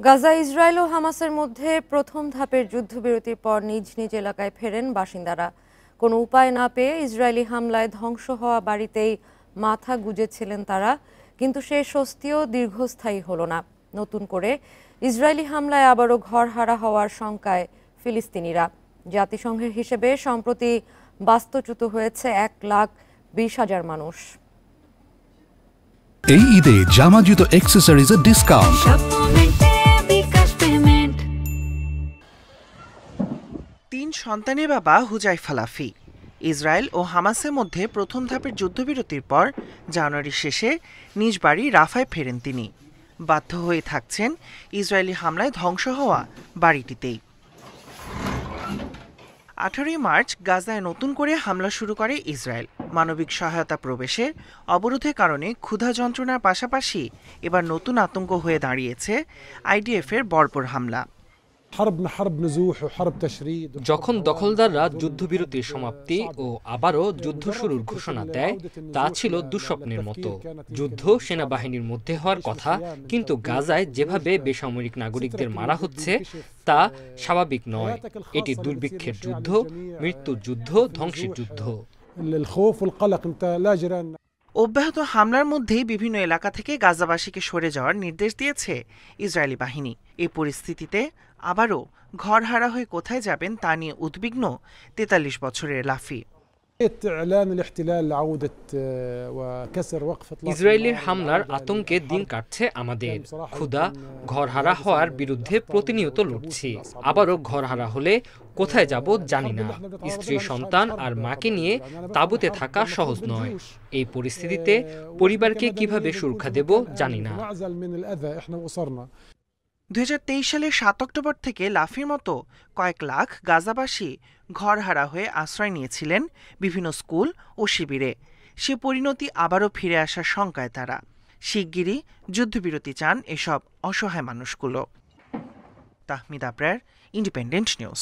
Gaza, Israel ও হামাসের মধ্যে প্রথম ধাপের যুদ্ধবিরতির পর নিজ নিজ এলাকায় ফেরেন বাসিন্দারা। কোনো উপায় না পেয়ে ইসরায়েলি হামলায় ধ্বংস হওয়া বাড়িতেই মাথা গুঁজেছিলেন তারা, কিন্তু সে স্বস্তিও দীর্ঘস্থায়ী হলো না। নতুন করে ইসরায়েলি হামলায় আবারও ঘরহারা হওয়ার শঙ্কায় ফিলিস্তিনিরা। জাতিসংঘের হিসেবে সম্প্রতি বাস্তুচ্যুত হয়েছে 1,20,000 মানুষ। এই ঈদে জামা জুতো অ্যাক্সেসরিজের ডিসকাউন্ট। 3 সন্তানের বাবা হুজাইফা লাফি। ইসরায়েল ও হামাসের মধ্যে প্রথম ধাপের যুদ্ধবিরতির পর জানুয়ারি শেষে নিজ বাড়ি রাফায় ফেরেন তিনি। বাধ্য হয়ে থাকছেন ইসরায়েলি হামলায় ধ্বংস হওয়া বাড়িটিতেই। 18 মার্চ গাজায় নতুন করে হামলা শুরু করে ইসরায়েল। মানবিক সহায়তা প্রবেশে অবরোধের কারণে ক্ষুধা যন্ত্রণার পাশাপাশি এবার নতুন আতঙ্ক হয়ে দাঁড়িয়েছে আইডিএফের বর্বর হামলা। যখন দখলদাররা যুদ্ধবিরতির সমাপ্তি ও আবারও যুদ্ধ শুরুর ঘোষণা দেয়, তা ছিল দুঃস্বপ্নের মতো। যুদ্ধ সেনাবাহিনীর মধ্যে হওয়ার কথা, কিন্তু গাজায় যেভাবে বেসামরিক নাগরিকদের মারা হচ্ছে তা স্বাভাবিক নয়। এটি দুর্ভিক্ষের যুদ্ধ, মৃত্যুর যুদ্ধ, ধ্বংসের যুদ্ধ। অব্যাহত হামলার মধ্যেই বিভিন্ন এলাকা থেকে গাজাবাসীকে সরে যাওয়ার নির্দেশ দিয়েছে ইসরায়েলি বাহিনী। এই পরিস্থিতিতে আবারও ঘরহারা হয়ে কোথায় যাবেন তা নিয়ে উদ্বিগ্ন 43 বছরের লাফি। ইসরায়েলের হামলার আতঙ্কে দিন কাটছে আমাদের। ক্ষুধা, ঘরহারা হওয়ার বিরুদ্ধে প্রতিনিয়ত লড়ছি। আবারও ঘরহারা হলে কোথায় যাব জানি না। স্ত্রী, সন্তান আর মাকে নিয়ে তাঁবুতে থাকা সহজ নয়। এই পরিস্থিতিতে পরিবারকে কিভাবে সুরক্ষা দেব জানি না। 2023 সালের 7 অক্টোবর থেকে লাফির মতো কয়েক লাখ গাজাবাসী ঘরহারা হয়ে আশ্রয় নিয়েছিলেন বিভিন্ন স্কুল ও শিবিরে। সে পরিণতি আবারও ফিরে আসার শঙ্কায় তারা। শিগগিরই যুদ্ধবিরতি চান এসব অসহায় মানুষগুলো। Tahmid Abrar, independent news.